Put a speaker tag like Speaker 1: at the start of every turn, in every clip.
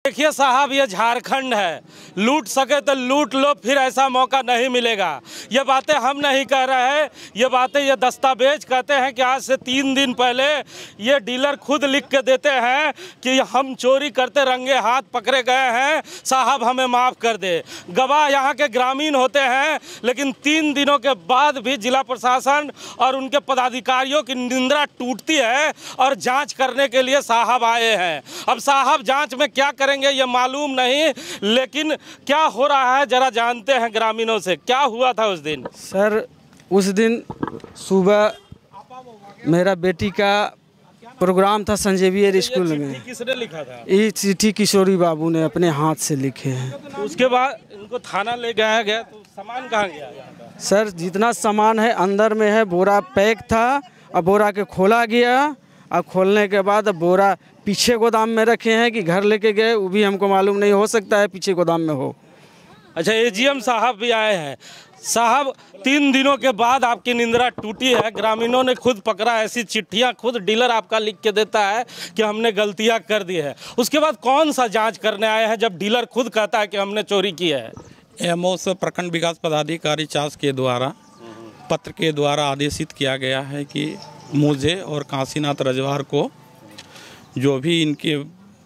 Speaker 1: देखिए साहब, ये झारखंड है, लूट सके तो लूट लो, फिर ऐसा मौका नहीं मिलेगा। ये बातें हम नहीं कह रहे हैं, ये बातें ये दस्तावेज कहते हैं कि आज से 3 दिन पहले ये डीलर खुद लिख के देते हैं कि हम चोरी करते रंगे हाथ पकड़े गए हैं, साहब हमें माफ़ कर दे। गवाह यहाँ के ग्रामीण होते हैं, लेकिन 3 दिनों के बाद भी जिला प्रशासन और उनके पदाधिकारियों की निंदा टूटती है और जाँच करने के लिए साहब आए हैं। अब साहब जाँच में क्या करेंगे ये मालूम नहीं, लेकिन क्या हो रहा है जरा जानते हैं ग्रामीणों से। क्या हुआ था उस दिन?
Speaker 2: सर, उस दिन सुबह मेरा बेटी का प्रोग्राम था संजीवियर स्कूल में।
Speaker 1: किसने लिखा था?
Speaker 2: ये चिट्ठी किशोरी बाबू ने अपने हाथ से लिखे हैं।
Speaker 1: तो उसके बाद इनको थाना ले गया गया, तो सामान कहाँ गया?
Speaker 2: सर, जितना सामान है अंदर में है, बोरा पैक था और बोरा के खोला गया और खोलने के बाद बोरा पीछे गोदाम में रखे हैं कि घर लेके गए, वो भी हमको मालूम नहीं, हो सकता है पीछे गोदाम में हो।
Speaker 1: अच्छा, एजीएम साहब भी आए हैं। साहब, 3 दिनों के बाद आपकी निंदा टूटी है, ग्रामीणों ने खुद पकड़ा, ऐसी चिट्ठियां खुद डीलर आपका लिख के देता है कि हमने गलतियां कर दी है। उसके बाद कौन सा जांच करने आए हैं जब डीलर खुद कहता है कि हमने चोरी की है?
Speaker 3: एमओ से प्रखंड विकास पदाधिकारी चास के द्वारा पत्र के द्वारा आदेशित किया गया है कि मुझे और काशीनाथ रजवार को जो भी इनके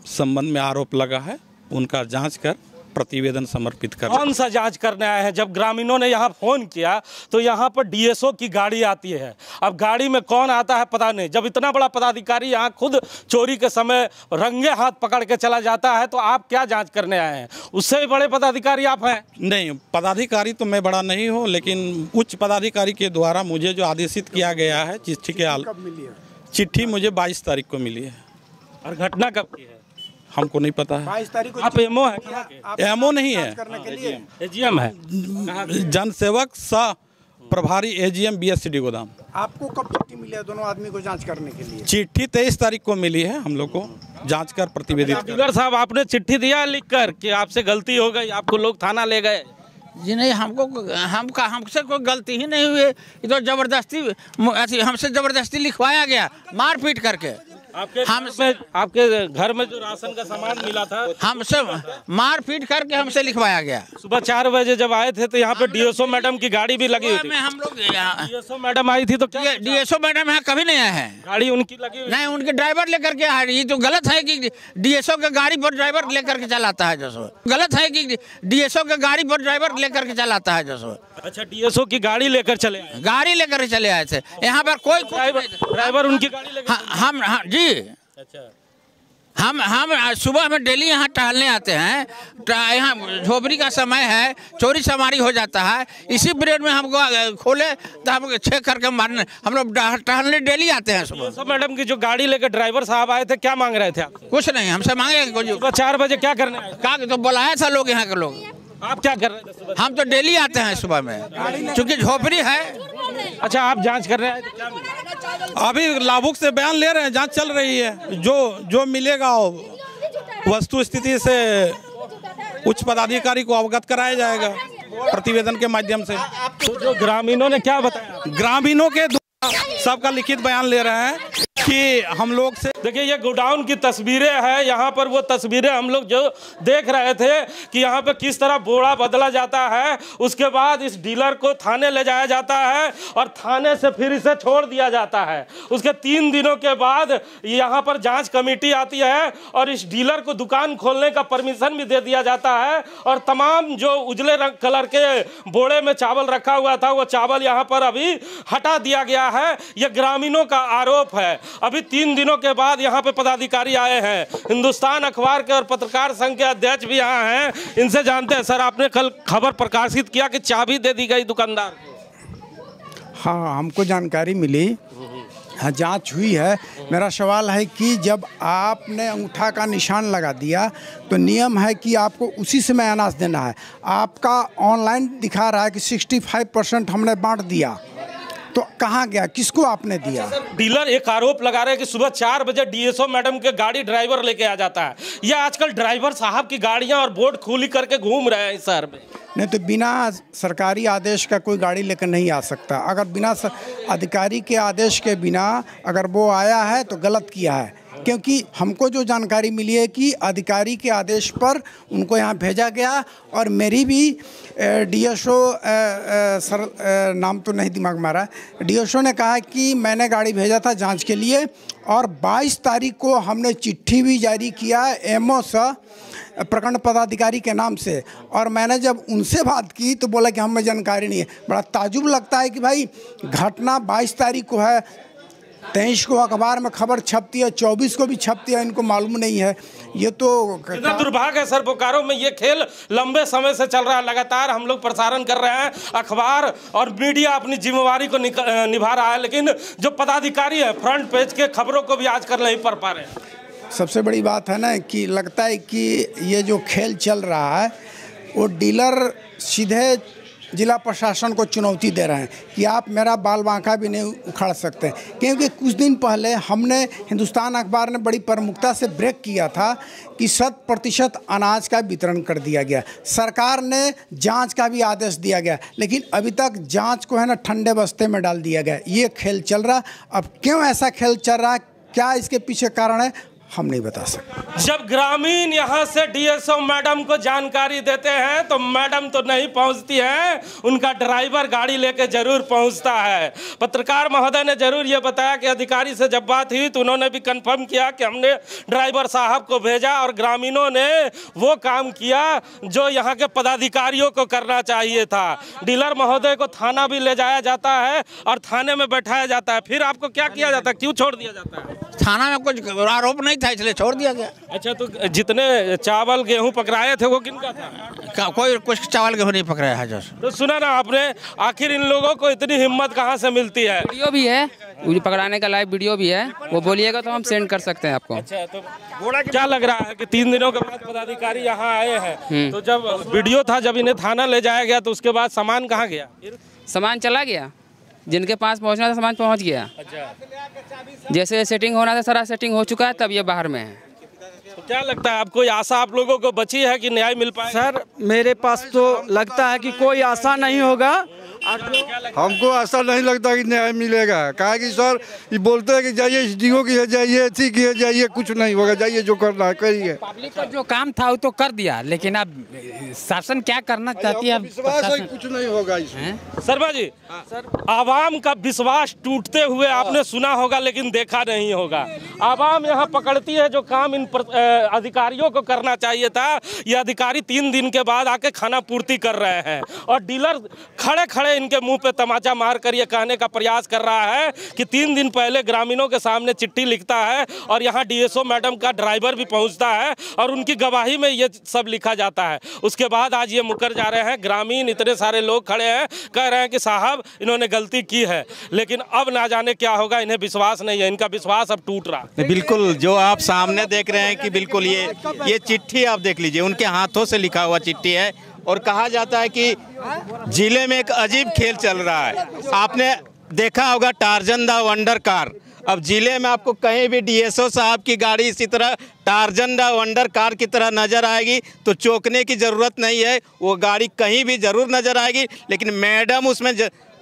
Speaker 3: संबंध में आरोप लगा है उनका जांच कर प्रतिवेदन समर्पित कर।
Speaker 1: कौन सा जांच करने आए हैं? जब ग्रामीणों ने यहाँ फ़ोन किया तो यहाँ पर डीएसओ की गाड़ी आती है। अब गाड़ी में कौन आता है पता नहीं। जब इतना बड़ा पदाधिकारी यहाँ खुद चोरी के समय रंगे हाथ पकड़ के चला जाता है तो आप क्या जांच करने आए हैं? उससे भी बड़े पदाधिकारी आप हैं?
Speaker 3: नहीं, पदाधिकारी तो मैं बड़ा नहीं हूँ, लेकिन उच्च पदाधिकारी के द्वारा मुझे जो आदेशित किया गया है चिट्ठी के चिट्ठी मुझे 22 तारीख को मिली है।
Speaker 1: और घटना कब की है
Speaker 3: हमको नहीं पता है।
Speaker 4: 22 तारीख को
Speaker 1: आप एमओ है?
Speaker 3: एमओ नहीं है,
Speaker 1: एजीएम है।
Speaker 3: जनसेवक सह प्रभारी एजीएम BSCD गोदाम।
Speaker 4: आपको कब चिट्ठी मिली है दोनों आदमी को जांच करने के लिए?
Speaker 3: चिट्ठी 23 तारीख को मिली है हम लोग को, जांच कर प्रतिवेदित कर।
Speaker 1: डीलर साहब, आपने चिट्ठी दिया लिख कर कि आपसे गलती हो गई, आपको लोग थाना ले गए?
Speaker 5: जी नहीं, हमसे कोई गलती ही नहीं हुई। ये तो जबरदस्ती हमसे जबरदस्ती लिखवाया गया, मारपीट करके।
Speaker 1: आपके घर में जो राशन का सामान मिला था
Speaker 5: हमसे मारपीट करके हमसे लिखवाया गया।
Speaker 1: सुबह 4 बजे जब आए थे तो यहाँ पे डीएसओ मैडम की गाड़ी भी लगी हुई थी।
Speaker 5: हम लोग
Speaker 1: डीएसओ मैडम आई थी तो क्या?
Speaker 5: डीएसओ मैडम यहाँ कभी नहीं आए हैं।
Speaker 1: गाड़ी उनकी लगी हुई
Speaker 5: नहीं, उनके ड्राइवर लेकर के आए। ये तो गलत है कि डीएसओ के गाड़ी पर ड्राइवर लेकर के चलाता है जो। गलत है कि डीएसओ के गाड़ी पर ड्राइवर लेकर के चलाता है जो।
Speaker 1: अच्छा, डीएसओ की गाड़ी लेकर चले आए?
Speaker 5: गाड़ी लेकर चले आए थे। यहाँ पर कोई
Speaker 1: ड्राइवर उनकी गाड़ी लेकर?
Speaker 5: हम जी,
Speaker 1: अच्छा,
Speaker 5: हम सुबह में डेली यहाँ टहलने आते हैं। यहाँ झोपड़ी का समय है, चोरी चमारी हो जाता है। इसी पीरियड में हमको खोले तो हम चेक करके मारने, हम लोग टहलने डेली आते हैं सुबह।
Speaker 1: मैडम की जो गाड़ी लेकर ड्राइवर साहब आए थे, क्या मांग रहे थे आप?
Speaker 5: कुछ नहीं, हमसे मांगे।
Speaker 1: सुबह 4 बजे क्या करने आए?
Speaker 5: क्या तो बुलाया था लोग, यहाँ के लोग।
Speaker 1: आप क्या कर रहे थे सुबह?
Speaker 5: हम तो डेली आते हैं सुबह में, क्योंकि झोपड़ी है।
Speaker 1: अच्छा, आप जांच कर रहे हैं?
Speaker 3: अभी लाभुक से बयान ले रहे हैं, जांच चल रही है। जो मिलेगा वस्तु स्थिति से उच्च पदाधिकारी को अवगत कराया जाएगा प्रतिवेदन के माध्यम से।
Speaker 1: तो जो ग्रामीणों ने क्या बताया?
Speaker 3: ग्रामीणों के सबका लिखित बयान ले रहे हैं कि हम लोग से।
Speaker 1: देखिए, ये गोडाउन की तस्वीरें हैं। यहाँ पर वो तस्वीरें हम लोग जो देख रहे थे कि यहाँ पे किस तरह बोरा बदला जाता है, उसके बाद इस डीलर को थाने ले जाया जाता है और थाने से फिर इसे छोड़ दिया जाता है। उसके 3 दिनों के बाद यहाँ पर जांच कमेटी आती है और इस डीलर को दुकान खोलने का परमिशन भी दे दिया जाता है और तमाम जो उजले रंग कलर के बोरे में चावल रखा हुआ था वो चावल यहाँ पर अभी हटा दिया गया है। यह ग्रामीणों का आरोप है। अभी 3 दिनों के बाद यहाँ पे पदाधिकारी आए हैं। हिंदुस्तान अखबार के और पत्रकार संघ के अध्यक्ष भी यहाँ हैं। इनसे जानते हैं। सर, आपने कल खबर प्रकाशित किया कि चाबी दे दी गई दुकानदार को।
Speaker 4: हाँ, हमको जानकारी मिली। हाँ, जांच हुई है। मेरा सवाल है कि जब आपने अंगूठा का निशान लगा दिया तो नियम है कि आपको उसी समय अनाज देना है। आपका ऑनलाइन दिखा रहा है कि 65% हमने बांट दिया, तो कहाँ गया, किसको आपने दिया?
Speaker 1: डीलर एक आरोप लगा रहे हैं कि सुबह 4 बजे डीएसओ मैडम के गाड़ी ड्राइवर लेके आ जाता है। यह आजकल ड्राइवर साहब की गाड़ियां और बोर्ड खुली करके घूम रहे हैं इस शहर में।
Speaker 4: नहीं तो बिना सरकारी आदेश का कोई गाड़ी लेकर नहीं आ सकता। अगर बिना अधिकारी के आदेश के बिना अगर वो आया है तो गलत किया है। क्योंकि हमको जो जानकारी मिली है कि अधिकारी के आदेश पर उनको यहाँ भेजा गया और मेरी भी डीएसओ सर नाम तो नहीं दिमाग में आ रहा है, डीएसओ ने कहा कि मैंने गाड़ी भेजा था जांच के लिए और 22 तारीख को हमने चिट्ठी भी जारी किया एमओ से प्रखंड पदाधिकारी के नाम से। और मैंने जब उनसे बात की तो बोला कि हमें जानकारी नहीं है। बड़ा ताजुब लगता है कि भाई घटना 22 तारीख को है, 23 को अखबार में खबर छपती है, 24 को भी छपती है, इनको मालूम नहीं है। ये तो
Speaker 1: कितना दुर्भाग्य है सर। बोकारो में ये खेल लंबे समय से चल रहा है, लगातार हम लोग प्रसारण कर रहे हैं, अखबार और मीडिया अपनी जिम्मेवारी को निभा रहा है, लेकिन जो पदाधिकारी है फ्रंट पेज के खबरों को भी आजकल नहीं पढ़ पा रहे हैं।
Speaker 4: सबसे बड़ी बात है ना कि लगता है कि ये जो खेल चल रहा है वो डीलर सीधे जिला प्रशासन को चुनौती दे रहे हैं कि आप मेरा बाल बांका भी नहीं उखाड़ सकते। क्योंकि कुछ दिन पहले हमने हिंदुस्तान अखबार ने बड़ी प्रमुखता से ब्रेक किया था कि 100% अनाज का वितरण कर दिया गया, सरकार ने जांच का भी आदेश दिया गया, लेकिन अभी तक जांच को है ना ठंडे बस्ते में डाल दिया गया। ये खेल चल रहा। अब क्यों ऐसा खेल चल रहा है, क्या इसके पीछे कारण है, हम नहीं बता सकते।
Speaker 1: जब ग्रामीण यहाँ से डीएसओ मैडम को जानकारी देते हैं तो मैडम तो नहीं पहुँचती है, उनका ड्राइवर गाड़ी लेके जरूर पहुँचता है। पत्रकार महोदय ने जरूर ये बताया कि अधिकारी से जब बात हुई तो उन्होंने भी कंफर्म किया कि हमने ड्राइवर साहब को भेजा और ग्रामीणों ने वो काम किया जो यहाँ के पदाधिकारियों को करना चाहिए था। डीलर महोदय को थाना भी ले जाया जाता है और थाने में बैठाया जाता है, फिर आपको क्या किया जाता है, क्यों छोड़ दिया जाता है?
Speaker 5: थाना में कुछ आरोप नहीं था इसलिए छोड़ दिया गया।
Speaker 1: अच्छा, तो जितने चावल गेहूं पकड़ाए थे वो किनका था?
Speaker 5: कोई कुछ चावल गेहूं नहीं पकड़ाया है।
Speaker 1: तो सुना ना आपने, आखिर इन लोगों को इतनी हिम्मत कहाँ से मिलती है?
Speaker 6: वीडियो भी है, पकड़ाने का लाइव वीडियो भी है, वो बोलिएगा तो हम सेंड कर सकते हैं आपको।
Speaker 1: अच्छा, तो क्या लग रहा है कि 3 दिनों के बाद पदाधिकारी यहाँ आए हैं, तो जब वीडियो था, जब इन्हें थाना ले जाया गया तो उसके बाद सामान कहाँ गया?
Speaker 6: सामान चला गया, जिनके पास पहुंचना था सामान पहुंच गया।
Speaker 1: अच्छा,
Speaker 6: जैसे सेटिंग होना था सारा सेटिंग हो चुका है, तब ये बाहर में है।
Speaker 1: तो क्या लगता है, आपको आशा आप लोगों को बची है कि न्याय मिल पाएगा?
Speaker 2: सर मेरे पास तो लगता है कि कोई आशा नहीं होगा।
Speaker 7: हमको ऐसा नहीं लगता कि न्याय मिलेगा। कहा कि सर ये बोलते हैं कि जाइए एसडीओ की है, जाइए एसी की है, जाइए, कुछ नहीं होगा, जाइए जो करना है करिए।
Speaker 8: पब्लिक का जो काम था वो तो कर दिया, लेकिन अब शासन क्या करना चाहती है?
Speaker 7: विश्वास है कुछ नहीं होगा इसमें।
Speaker 1: शर्मा जी, आवाम का विश्वास टूटते हुए आपने सुना होगा लेकिन देखा नहीं होगा। आवाम यहाँ पकड़ती है जो काम इन अधिकारियों को करना चाहिए था, ये अधिकारी 3 दिन के बाद आके खाना पूर्ति कर रहे हैं और डीलर खड़े खड़े इनके मुंह पे तमाचा मार कर ये कहने का प्रयास कर रहा है कि 3 दिन पहले ग्रामीणों के सामने चिट्ठी लिखता है और यहाँ डीएसओ मैडम का ड्राइवर भी पहुँचता है और उनकी गवाही में ये सब लिखा जाता है। उसके बाद आज ये मुकर जा रहे हैं। ग्रामीण इतने सारे लोग खड़े हैं, कह रहे हैं कि साहब इन्होंने गलती की है, लेकिन अब ना जाने क्या होगा, इन्हें विश्वास नहीं है, इनका विश्वास अब टूट रहा है।
Speaker 9: बिल्कुल जो आप सामने देख रहे हैं कि बिल्कुल ये चिट्ठी आप देख लीजिए, उनके हाथों से लिखा हुआ चिट्ठी है और कहा जाता है कि जिले में एक अजीब खेल चल रहा है। आपने देखा होगा टार्जन द वंडर कार। अब जिले में आपको कहीं भी डीएसओ साहब की गाड़ी इसी तरह टार्जन द वंडर कार की तरह नज़र आएगी तो चौंकने की ज़रूरत नहीं है, वो गाड़ी कहीं भी ज़रूर नज़र आएगी, लेकिन मैडम उसमें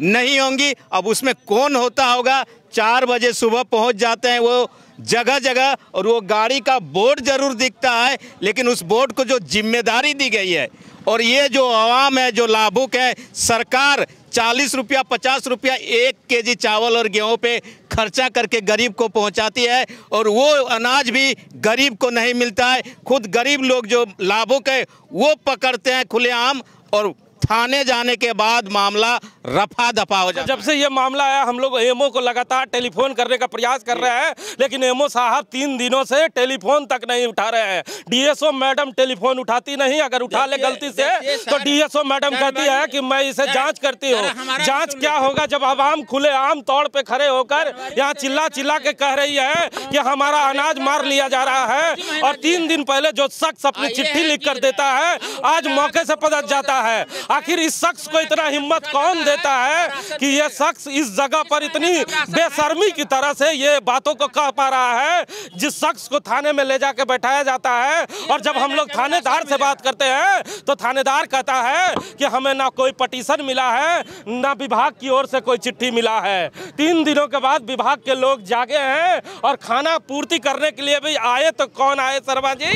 Speaker 9: नहीं होंगी। अब उसमें कौन होता होगा? 4 बजे सुबह पहुंच जाते हैं वो जगह जगह और वो गाड़ी का बोर्ड ज़रूर दिखता है, लेकिन उस बोर्ड को जो जिम्मेदारी दी गई है और ये जो आवाम है, जो लाभुक है, सरकार 40 रुपया 50 रुपया 1 केजी चावल और गेहूं पे खर्चा करके गरीब को पहुंचाती है और वो अनाज भी गरीब को नहीं मिलता है। खुद गरीब लोग जो लाभुक है वो पकड़ते हैं खुलेआम और थाने जाने के बाद मामला रफा दफा हो जाता है।
Speaker 1: जब से ये मामला आया हम लोग एमओ को लगातार टेलीफोन करने का प्रयास कर रहे हैं, लेकिन एमओ साहब 3 दिनों से टेलीफोन तक नहीं उठा रहे हैं। डीएसओ मैडम टेलीफोन उठाती नहीं, अगर उठा ले गलती से तो डीएसओ मैडम कहती है कि मैं इसे जांच करती हूँ। जांच क्या होगा जब आवाम खुलेआम तौर पे खड़े होकर यहाँ चिल्ला चिल्ला के कह रही है कि हमारा अनाज मार लिया जा रहा है और 3 दिन पहले जो शख्स अपनी चिट्ठी लिख कर देता है आज मौके से पलट जाता है। आखिर इस शख्स को इतना हिम्मत कौन देता है कि ये शख्स इस जगह पर इतनी बेशर्मी की तरह से ये बातों को कह पा रहा है, जिस शख्स को थाने में ले जाके बैठाया जाता है। और जब हम लोग थानेदार से बात करते हैं तो थानेदार कहता है कि हमें ना कोई पटिशन मिला है, ना विभाग की ओर से कोई चिट्ठी मिला है। 3 दिनों के बाद विभाग के लोग जागे हैं और खाना पूर्ति करने के लिए भी आए, तो कौन आए शर्मा जी?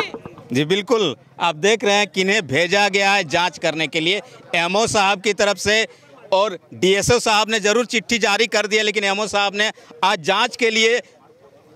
Speaker 9: जी बिल्कुल, आप देख रहे हैं किन्हें भेजा गया है जांच करने के लिए। एमओ साहब की तरफ से और डीएसओ साहब ने जरूर चिट्ठी जारी कर दिया, लेकिन एमओ साहब ने आज जांच के लिए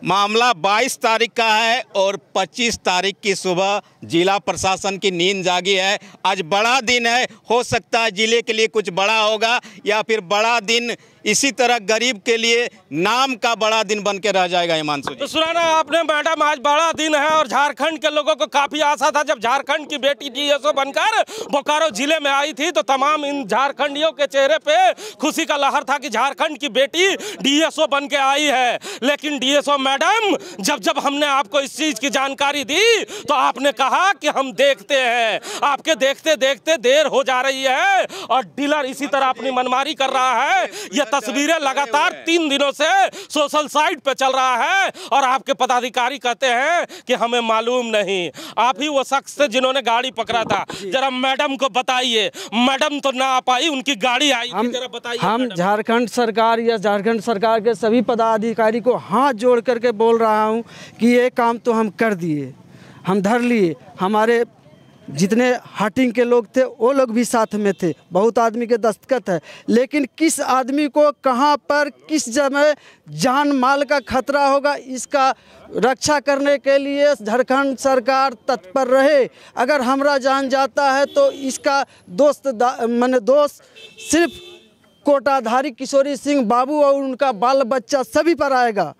Speaker 9: मामला 22 तारीख का है और 25 तारीख की सुबह जिला प्रशासन की नींद जागी है। आज बड़ा दिन है, हो सकता है जिले के लिए कुछ बड़ा होगा या फिर बड़ा दिन इसी तरह गरीब के लिए नाम का बड़ा दिन बन के रह जाएगा। हिमांशु जी,
Speaker 1: तो सुना आपने मैडम, आज बड़ा दिन है और झारखंड के लोगों को काफी आशा था। जब झारखंड की बेटी डीएसओ बनकर बोकारो जिले में आई थी तो तमाम इन झारखंडियों के चेहरे पे खुशी का लहर था कि झारखंड की बेटी डीएसओ बन के आई है। लेकिन डीएसओ मैडम, जब हमने आपको इस चीज की जानकारी दी तो आपने कहा कि हम देखते हैं। आपके देखते देखते देर हो जा रही है और डीलर इसी तरह अपनी मनमानी कर रहा है। ये तस्वीरें लगातार 3 दिनों से सोशल साइट पे चल रहा है और आपके पदाधिकारी कहते हैं कि हमें मालूम नहीं। आप ही वो शख्स थे जिन्होंने गाड़ी पकड़ा था, जरा मैडम को बताइए। मैडम तो ना आ पाई, उनकी गाड़ी आई थी, जरा बताइए।
Speaker 2: हम झारखंड सरकार या झारखंड सरकार के सभी पदाधिकारी को हाथ जोड़ करके बोल रहा हूं कि ये काम तो हम कर दिए, हम धर लिए। हमारे जितने हटिंग के लोग थे वो लोग भी साथ में थे, बहुत आदमी के दस्तखत है, लेकिन किस आदमी को कहां पर किस समय जान माल का खतरा होगा, इसका रक्षा करने के लिए झारखंड सरकार तत्पर रहे। अगर हमारा जान जाता है तो इसका दोस्त सिर्फ कोटाधारी किशोरी सिंह बाबू और उनका बाल बच्चा सभी पर आएगा।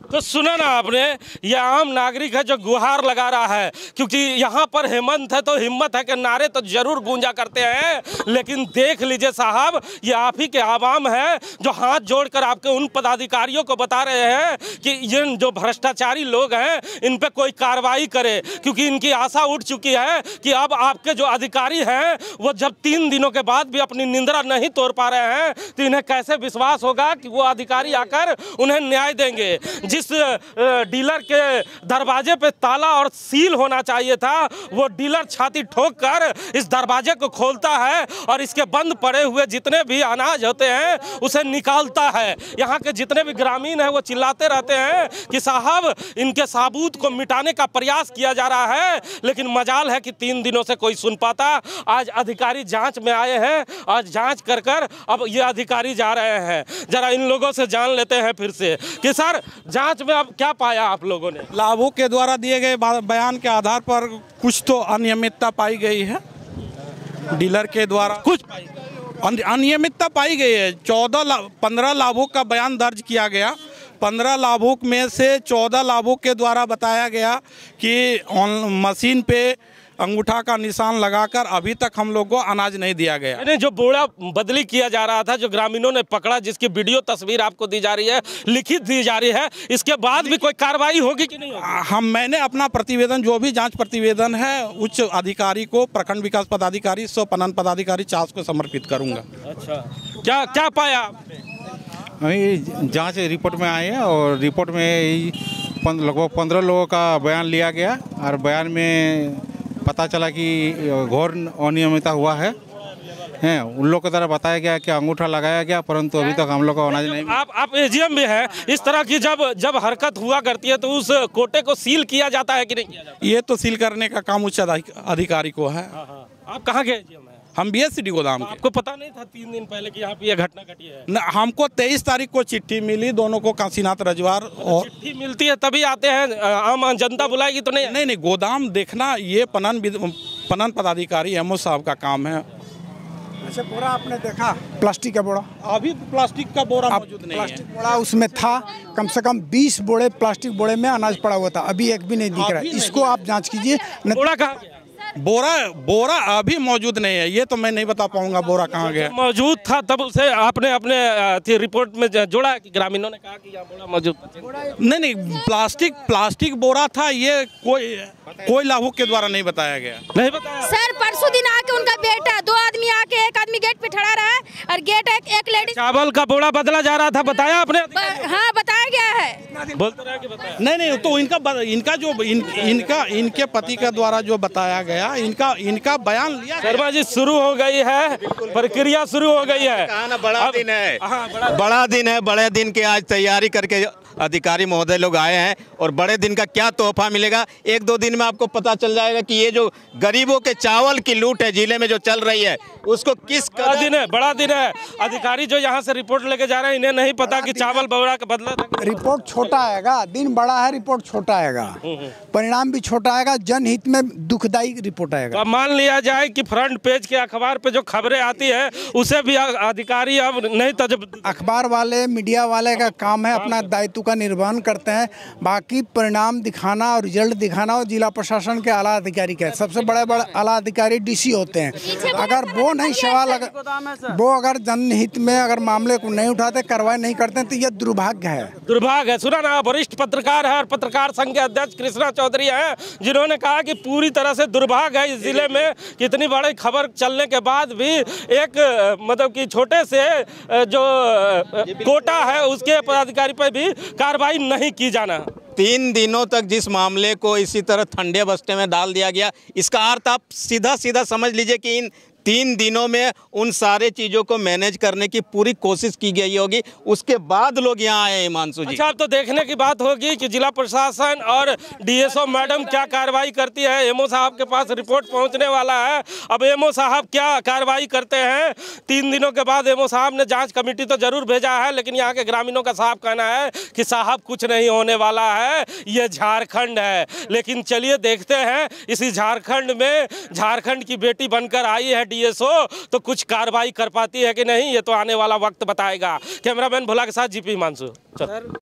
Speaker 1: तो सुना ना आपने, ये आम नागरिक है जो गुहार लगा रहा है, क्योंकि यहाँ पर हेमंत है तो हिम्मत है कि नारे तो जरूर गूंजा करते हैं। लेकिन देख लीजिए साहब, ये आप ही के आवाम है जो हाथ जोड़कर आपके उन पदाधिकारियों को बता रहे हैं कि ये जो भ्रष्टाचारी लोग हैं इन पे कोई कार्रवाई करे, क्योंकि इनकी आशा उठ चुकी है कि अब आपके जो अधिकारी हैं वो जब 3 दिनों के बाद भी अपनी निंद्रा नहीं तोड़ पा रहे हैं तो इन्हें कैसे विश्वास होगा कि वो अधिकारी आकर उन्हें न्याय देंगे। जिस डीलर के दरवाजे पे ताला और सील होना चाहिए था, वो डीलर छाती ठोक कर इस दरवाजे को खोलता है और इसके बंद पड़े हुए जितने भी अनाज होते हैं उसे निकालता है। यहाँ के जितने भी ग्रामीण हैं वो चिल्लाते रहते हैं कि साहब इनके साबूत को मिटाने का प्रयास किया जा रहा है, लेकिन मजाल है कि 3 दिनों से कोई सुन पाता। आज अधिकारी जांच में आए हैं, आज जांच कर कर अब ये अधिकारी जा रहे हैं। जरा इन लोगों से जान लेते हैं फिर से कि सर जांच में अब क्या पाया आप लोगों ने?
Speaker 3: लाभुक के द्वारा दिए गए बयान के आधार पर कुछ तो अनियमितता पाई गई है। डीलर के द्वारा कुछ अनियमितता पाई गई है। 15 लाभुक का बयान दर्ज किया गया। 15 लाभुक में से 14 लाभुक के द्वारा बताया गया कि मशीन पे अंगूठा का निशान लगाकर अभी तक हम लोग को अनाज नहीं दिया गया।
Speaker 1: जो बोरा बदली किया जा रहा था, जो ग्रामीणों ने पकड़ा, जिसकी वीडियो तस्वीर आपको दी जा रही है, लिखित दी जा रही है, इसके बाद भी कोई कार्रवाई होगी कि नहीं होगी?
Speaker 3: मैंने अपना प्रतिवेदन, जो भी जांच प्रतिवेदन है, उच्च अधिकारी को, प्रखंड विकास पदाधिकारी, पनन पदाधिकारी चास को समर्पित करूंगा।
Speaker 1: अच्छा, क्या पाया?
Speaker 10: वही जांच रिपोर्ट में आए हैं और रिपोर्ट में लगभग 15 लोगों का बयान लिया गया और बयान में पता चला कि घोर अनियमितता हुआ है। उन लोग की तरह बताया गया कि अंगूठा लगाया गया, परंतु अभी तक हम लोग को अनाज नहीं।
Speaker 1: आप एजीएम भी हैं, इस तरह की जब हरकत हुआ करती है तो उस कोटे को सील किया जाता है कि नहीं किया जाता?
Speaker 3: ये तो सील करने का काम उच्च अधिकारी को है।
Speaker 1: आप कहाँ गए एजीएम?
Speaker 3: हम बीएससीडी गोदाम के।
Speaker 1: आपको पता नहीं था 3 दिन पहले कि यहाँ पे ये घटना घटी है?
Speaker 3: न, हमको 23 तारीख को चिट्ठी मिली, दोनों को काशीनाथ रजवार। और
Speaker 1: चिट्ठी मिलती है तभी आते हैं, आम जनता बुलाएगी तो नहीं?
Speaker 3: नहीं, गोदाम देखना ये पनन पदाधिकारी एमओ साहब का काम है।
Speaker 4: अच्छा, बोरा आपने देखा? प्लास्टिक का बोरा,
Speaker 3: अभी प्लास्टिक का बोरा मौजूद नहीं है।
Speaker 4: प्लास्टिक बोरा उसमें था, कम से कम 20 बोरे प्लास्टिक बोरे में अनाज पड़ा हुआ था, अभी एक भी नहीं दिख रहा है। इसको आप जांच कीजिए।
Speaker 1: बोरा कहाँ गया?
Speaker 3: बोरा अभी मौजूद नहीं है, ये तो मैं नहीं बता पाऊंगा बोरा कहाँ गया।
Speaker 1: मौजूद था तब उसे आपने अपने रिपोर्ट में जोड़ा कि ग्रामीणों ने कहा कि यहाँ बोरा मौजूद था?
Speaker 3: नहीं, प्लास्टिक बोरा था, ये कोई लाभुक के द्वारा नहीं बताया गया।
Speaker 1: नहीं बताया
Speaker 11: सर। परसों दिन आके कि उनका बेटा, 2 आदमी आके, एक आदमी गेट पे खड़ा रहा है और गेट एक लेडीज।
Speaker 1: चावल का बोरा बदला जा रहा था, बताया आपने?
Speaker 11: हाँ बताया गया है।
Speaker 1: बोलते रहे कि बताया
Speaker 3: नहीं तो इनका जो इनके पति के द्वारा जो बताया गया, इनका बयान लिया।
Speaker 1: शर्मा जी, शुरू हो गई है प्रक्रिया, शुरू हो गई है।
Speaker 9: कहा ना बड़ा दिन है, बड़ा दिन है। बड़े दिन के आज तैयारी करके अधिकारी महोदय लोग आए हैं और बड़े दिन का क्या तोहफा मिलेगा 1-2 दिन में आपको पता चल जाएगा कि ये जो गरीबों के चावल की लूट है जिले में जो चल रही है उसको किस
Speaker 1: बड़ा दिन है, बड़ा दिन है। अधिकारी जो यहाँ से रिपोर्ट लेके जा रहे हैं, इन्हें नहीं पता कि चावल बोरा का बदला।
Speaker 4: रिपोर्ट छोटा आएगा, दिन बड़ा है, रिपोर्ट छोटा आएगा, परिणाम भी छोटा आएगा, जनहित में दुखदायी रिपोर्ट आएगा।
Speaker 1: अब मान लिया जाए कि फ्रंट पेज के अखबार पे जो खबरें आती है उसे भी अधिकारी अब नहीं
Speaker 4: अखबार वाले, मीडिया वाले का काम है, अपना दायित्व का निर्वहन करते हैं। बाकी परिणाम दिखाना और रिजल्ट दिखाना और जिला प्रशासन के आला अधिकारी का, सबसे बड़े आला अधिकारी डीसी होते हैं। अगर वो नहीं सवाल, वो अगर जनहित में अगर मामले को नहीं उठाते, कार्रवाई नहीं करते तो यह दुर्भाग्य है।
Speaker 1: दुर्भाग्य है। सुना ना, वरिष्ठ पत्रकार है और पत्रकार संघ के अध्यक्ष कृष्णा चौधरी हैं, जिन्होंने कहा कि पूरी तरह से दुर्भाग्य है इस जिले में कि इतनी बड़ी खबर चलने के बाद भी एक मतलब कि छोटे से जो कोटा है उसके पदाधिकारी पर भी कार्रवाई नहीं की जाना।
Speaker 9: 3 दिनों तक जिस मामले को इसी तरह ठंडे बस्ते में डाल दिया गया, इसका अर्थ आप सीधा समझ लीजिए कि इन 3 दिनों में उन सारे चीज़ों को मैनेज करने की पूरी कोशिश की गई होगी, उसके बाद लोग यहाँ आए। हिमांशु जी,
Speaker 1: अच्छा, अब तो देखने की बात होगी कि जिला प्रशासन और डीएसओ मैडम क्या कार्रवाई करती है। एमओ साहब के पास रिपोर्ट पहुंचने वाला है, अब एमओ साहब क्या कार्रवाई करते हैं। 3 दिनों के बाद एमओ साहब ने जांच कमेटी तो जरूर भेजा है, लेकिन यहाँ के ग्रामीणों का साफ कहना है कि साहब कुछ नहीं होने वाला है, ये झारखंड है। लेकिन चलिए देखते हैं, इसी झारखंड में झारखंड की बेटी बनकर आई है डीएसओ, तो कुछ कार्रवाई कर पाती है कि नहीं, ये तो आने वाला वक्त बताएगा। कैमरामैन भोला के साथ जीपी हिमांशु।